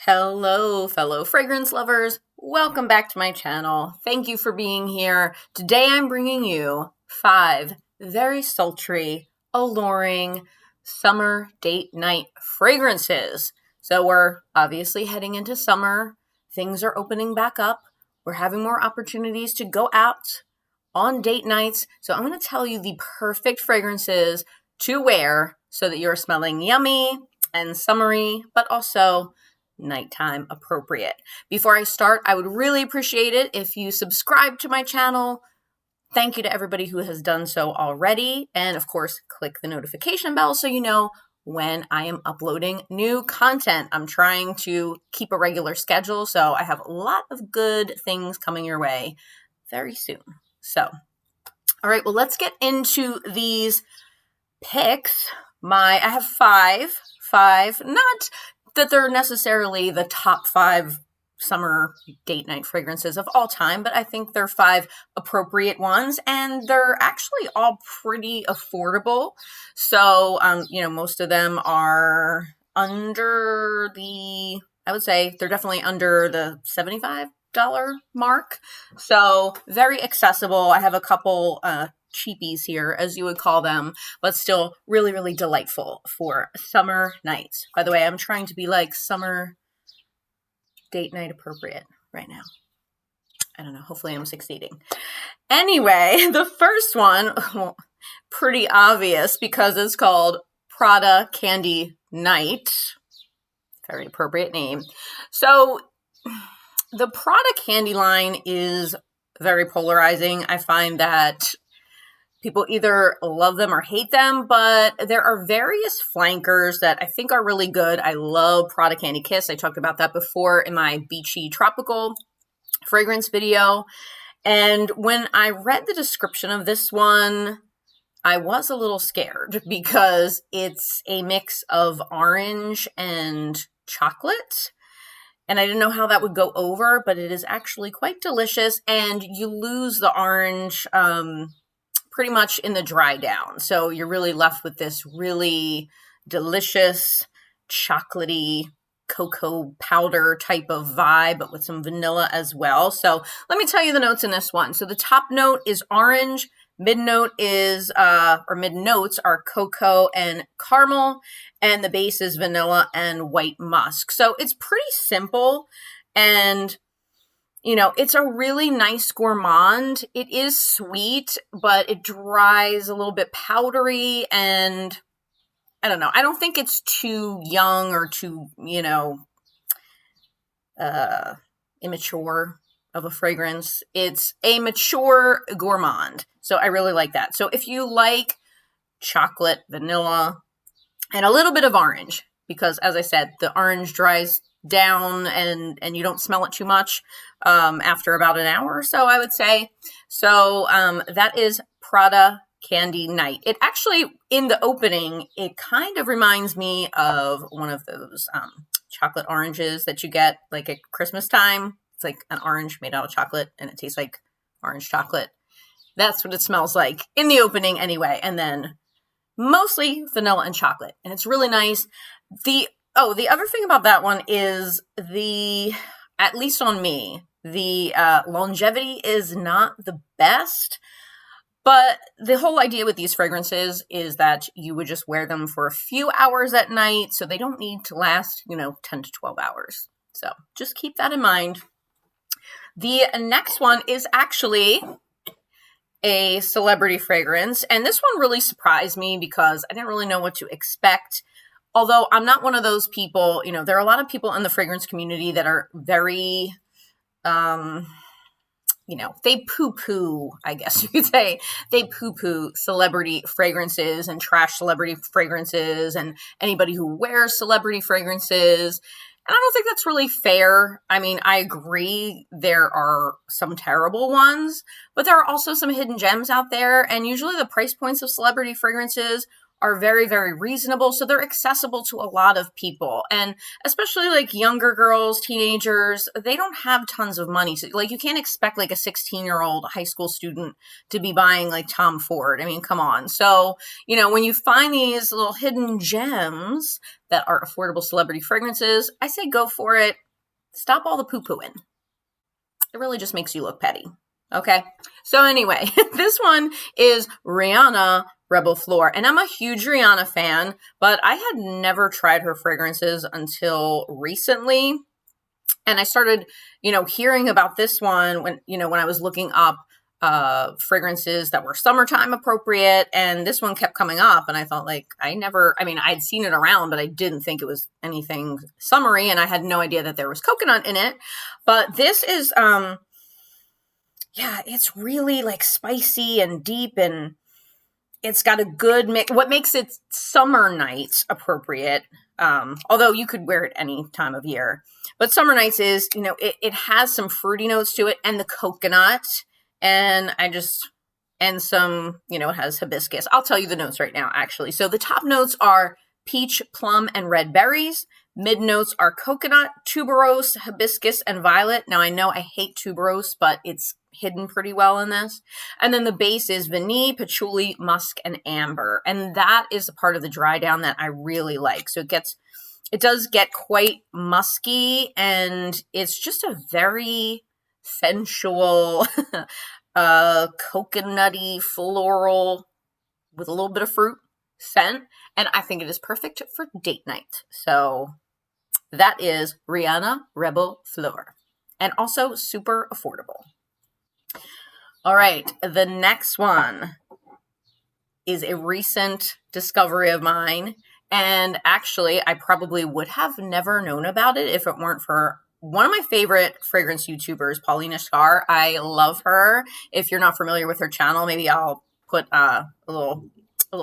Hello, fellow fragrance lovers. Welcome back to my channel. Thank you for being here. Today I'm bringing you 5 very sultry, alluring summer date night fragrances. So we're obviously heading into summer. Things are opening back up. We're having more opportunities to go out on date nights. So I'm going to tell you the perfect fragrances to wear so that you're smelling yummy and summery, but also nighttime appropriate. Before I start, I would really appreciate it if you subscribe to my channel. Thank you to everybody who has done so already. And of course, click the notification bell so you know when I am uploading new content. I'm trying to keep a regular schedule, so I have a lot of good things coming your way very soon. So, all right, well, let's get into these picks. I have five, not that they're necessarily the top 5 summer date night fragrances of all time, but I think they're 5 appropriate ones, and they're actually all pretty affordable. So, most of them are under I would say they're definitely under the $75 mark. So very accessible. I have a couple cheapies here, as you would call them, but still really, really delightful for summer nights. By the way, I'm trying to be like summer date night appropriate right now. I don't know. Hopefully I'm succeeding. Anyway, the first one, well, pretty obvious because it's called Prada Candy Night. Very appropriate name. So the Prada candy line is very polarizing. I find that people either love them or hate them, but there are various flankers that I think are really good. I love Prada Candy Kiss. I talked about that before in my beachy tropical fragrance video. And when I read the description of this one, I was a little scared because it's a mix of orange and chocolate. And I didn't know how that would go over, but it is actually quite delicious. And you lose the orange pretty much in the dry down. So you're really left with this really delicious, chocolatey, cocoa powder type of vibe, but with some vanilla as well. So let me tell you the notes in this one. So the top note is orange. Mid notes are cocoa and caramel, and the base is vanilla and white musk. So it's pretty simple, and it's a really nice gourmand. It is sweet, but it dries a little bit powdery, and I don't know. I don't think it's too young or too, immature of a fragrance. It's a mature gourmand. So I really like that. So if you like chocolate, vanilla, and a little bit of orange, because as I said, the orange dries down and you don't smell it too much after about an hour or so, I would say. So that is Prada Candy Night. It actually, in the opening, it kind of reminds me of one of those chocolate oranges that you get like at Christmas time. It's like an orange made out of chocolate, and it tastes like orange chocolate. That's what it smells like in the opening anyway. And then mostly vanilla and chocolate. And it's really nice. The other thing about that one is at least on me, the longevity is not the best. But the whole idea with these fragrances is that you would just wear them for a few hours at night. So they don't need to last, 10 to 12 hours. So just keep that in mind. The next one is actually a celebrity fragrance. And this one really surprised me because I didn't really know what to expect. Although I'm not one of those people, there are a lot of people in the fragrance community that are very, they poo-poo, I guess you could say. They poo-poo celebrity fragrances and trash celebrity fragrances and anybody who wears celebrity fragrances. And I don't think that's really fair. I mean, I agree there are some terrible ones, but there are also some hidden gems out there. And usually the price points of celebrity fragrances are very, very reasonable. So they're accessible to a lot of people. And especially like younger girls, teenagers, they don't have tons of money. So like you can't expect like a 16-year-old high school student to be buying like Tom Ford. I mean, come on. So, you know, when you find these little hidden gems that are affordable celebrity fragrances, I say go for it. Stop all the poo-pooing. It really just makes you look petty. Okay. So anyway, this one is Rihanna Reb'l Fleur. And I'm a huge Rihanna fan, but I had never tried her fragrances until recently. And I started, you know, hearing about this one when I was looking up fragrances that were summertime appropriate. And this one kept coming up. And I thought I'd seen it around, but I didn't think it was anything summery. And I had no idea that there was coconut in it. But this is, it's really like spicy and deep, and it's got a good mix. What makes it summer nights appropriate, although you could wear it any time of year, but summer nights is, you know, it has some fruity notes to it and the coconut, and some, you know, it has hibiscus. I'll tell you the notes right now, actually. So the top notes are peach, plum, and red berries. Mid notes are coconut, tuberose, hibiscus, and violet. Now I know I hate tuberose, but it's hidden pretty well in this. And then the base is vanille, patchouli, musk, and amber. And that is a part of the dry down that I really like. So it does get quite musky, and it's just a very sensual, coconutty, floral with a little bit of fruit scent. And I think it is perfect for date night. So that is Rihanna Reb'l Fleur, and also super affordable. All right, the next one is a recent discovery of mine. And actually, I probably would have never known about it if it weren't for one of my favorite fragrance YouTubers, Paulina Schar. I love her. If you're not familiar with her channel, maybe I'll put a little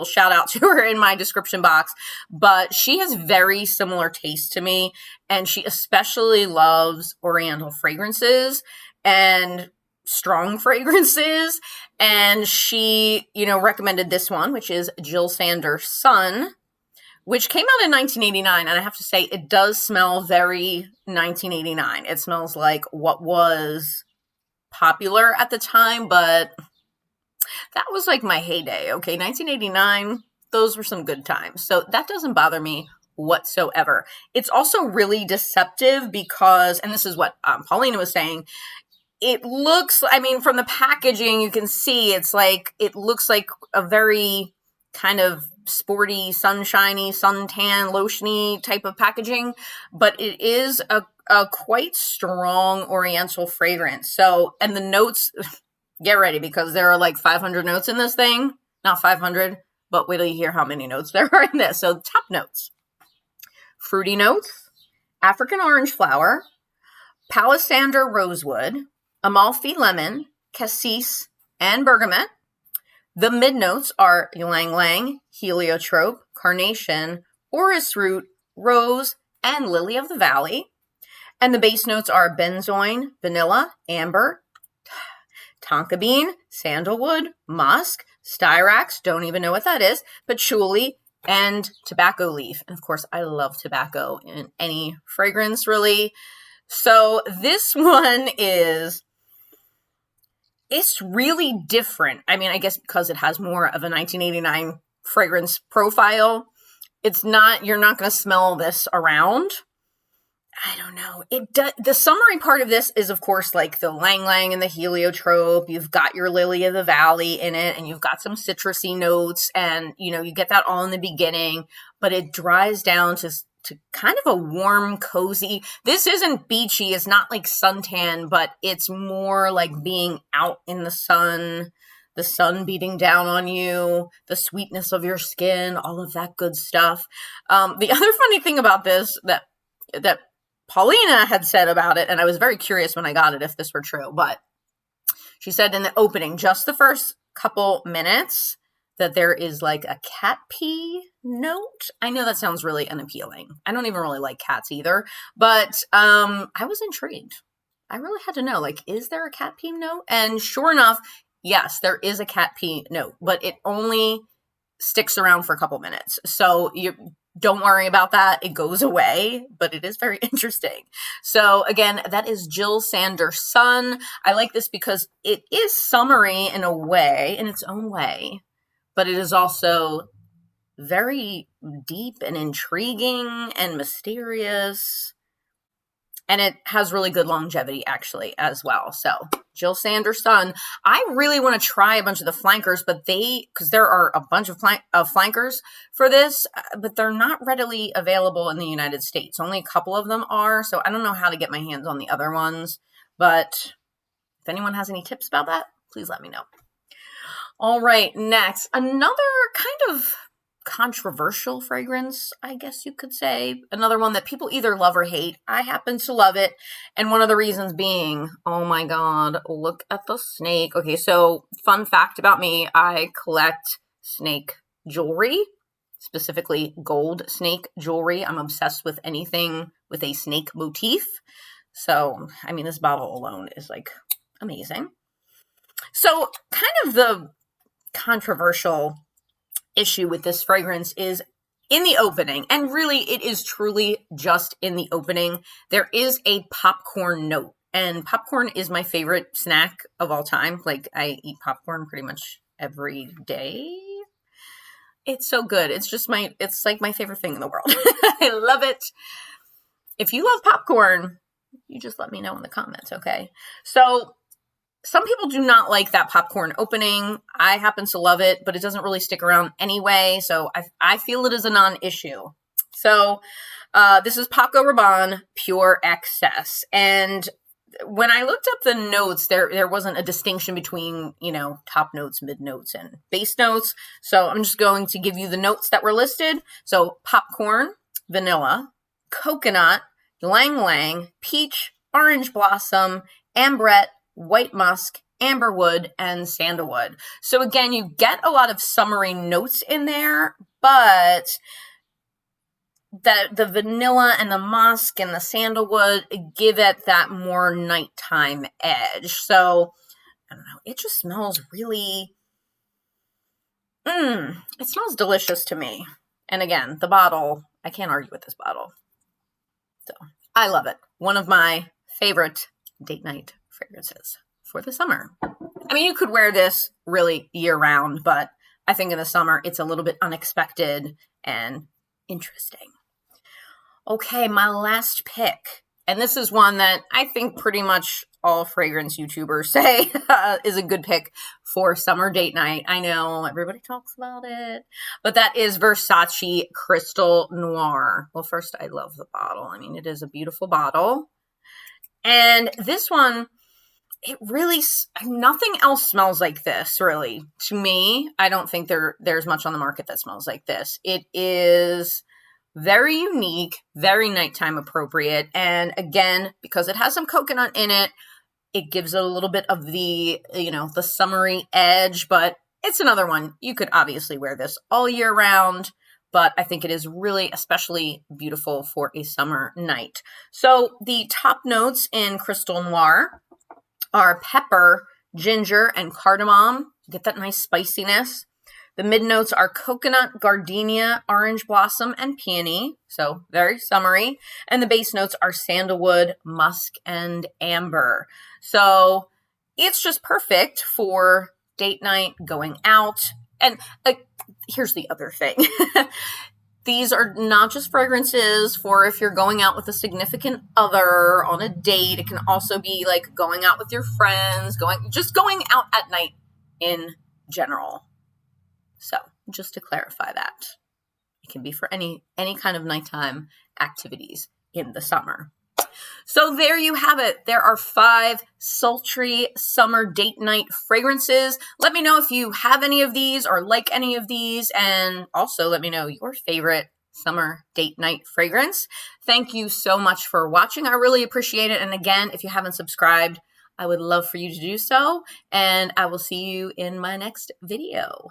shout out to her in my description box. But she has very similar taste to me, and she especially loves oriental fragrances and strong fragrances. And she, you know, recommended this one, which is Jil Sander Sun, which came out in 1989. And I have to say, it does smell very 1989. It smells like what was popular at the time, but that was like my heyday. Okay, 1989, those were some good times. So that doesn't bother me whatsoever. It's also really deceptive because, and this is what Paulina was saying, it looks, I mean, from the packaging, you can see it looks like a very kind of sporty, sunshiny, suntan, lotiony type of packaging, but it is a quite strong oriental fragrance. So, and the notes, get ready, because there are like 500 notes in this thing. Not 500, but wait till you hear how many notes there are in this. So top notes: fruity notes, African orange flower, palisander rosewood, Amalfi lemon, cassis, and bergamot. The mid notes are ylang ylang, heliotrope, carnation, orris root, rose, and lily of the valley. And the base notes are benzoin, vanilla, amber, tonka bean, sandalwood, musk, styrax, don't even know what that is, patchouli, and tobacco leaf. And of course, I love tobacco in any fragrance, really. So this one it's really different. I mean, I guess because it has more of a 1989 fragrance profile, you're not going to smell this around. I don't know. The summery part of this is, of course, like the ylang ylang and the heliotrope. You've got your lily of the valley in it, and you've got some citrusy notes, and, you know, you get that all in the beginning, but it dries down to kind of a warm, cozy. This isn't beachy. It's not like suntan, but it's more like being out in the sun beating down on you, the sweetness of your skin, all of that good stuff. The other funny thing about this that Paulina had said about it, and I was very curious when I got it if this were true, but she said in the opening, just the first couple minutes, that there is like a cat pee note. I know that sounds really unappealing. I don't even really like cats either, but I was intrigued. I really had to know, like, is there a cat pee note? And sure enough, yes, there is a cat pee note, but it only sticks around for a couple minutes. So you don't worry about that. It goes away, but it is very interesting. So again, that is Jil Sander Sun. I like this because it is summery in a way, in its own way, but it is also very deep and intriguing and mysterious. And it has really good longevity, actually, as well. So, Jil Sander Sun. I really want to try a bunch of the flankers, but because there are a bunch of flankers for this, but they're not readily available in the United States. Only a couple of them are, so I don't know how to get my hands on the other ones. But if anyone has any tips about that, please let me know. All right, next, another kind of controversial fragrance, I guess you could say. Another one that people either love or hate. I happen to love it. And one of the reasons being, oh my God, look at the snake. Okay, so fun fact about me, I collect snake jewelry, specifically gold snake jewelry. I'm obsessed with anything with a snake motif. So, I mean, this bottle alone is like amazing. So kind of the controversial issue with this fragrance is in the opening, and really it is truly just in the opening, there is a popcorn note, and popcorn is my favorite snack of all time. Like, I eat popcorn pretty much every day. It's so good. It's like my favorite thing in the world. I love it. If you love popcorn, you just let me know in the comments, okay? So some people do not like that popcorn opening. I happen to love it, but it doesn't really stick around anyway, so I feel it is a non-issue. So this is Paco Rabanne Pure Excess. And when I looked up the notes, there wasn't a distinction between, top notes, mid notes, and base notes. So I'm just going to give you the notes that were listed. So popcorn, vanilla, coconut, ylang ylang, peach, orange blossom, ambrette, white musk, amberwood, and sandalwood. So again, you get a lot of summery notes in there, but the vanilla and the musk and the sandalwood give it that more nighttime edge. So, I don't know, it just smells really, it smells delicious to me. And again, the bottle, I can't argue with this bottle. So, I love it. One of my favorite date night fragrances for the summer. I mean, you could wear this really year-round, but I think in the summer, it's a little bit unexpected and interesting. Okay, my last pick, and this is one that I think pretty much all fragrance YouTubers say is a good pick for summer date night. I know everybody talks about it, but that is Versace Crystal Noir. Well, first, I love the bottle. I mean, it is a beautiful bottle. And this one, it really, nothing else smells like this, really. To me, I don't think there's much on the market that smells like this. It is very unique, very nighttime appropriate. And again, because it has some coconut in it, it gives it a little bit of the, the summery edge, but it's another one. You could obviously wear this all year round, but I think it is really especially beautiful for a summer night. So the top notes in Crystal Noir are pepper, ginger, and cardamom. Get that nice spiciness. The mid notes are coconut, gardenia, orange blossom, and peony. So very summery. And the base notes are sandalwood, musk, and amber. So it's just perfect for date night, going out. And here's the other thing. These are not just fragrances for if you're going out with a significant other on a date. It can also be like going out with your friends, just going out at night in general. So just to clarify that, it can be for any kind of nighttime activities in the summer. So there you have it. There are 5 sultry summer date night fragrances. Let me know if you have any of these or like any of these, and also let me know your favorite summer date night fragrance. Thank you so much for watching. I really appreciate it. And again, if you haven't subscribed, I would love for you to do so, and I will see you in my next video.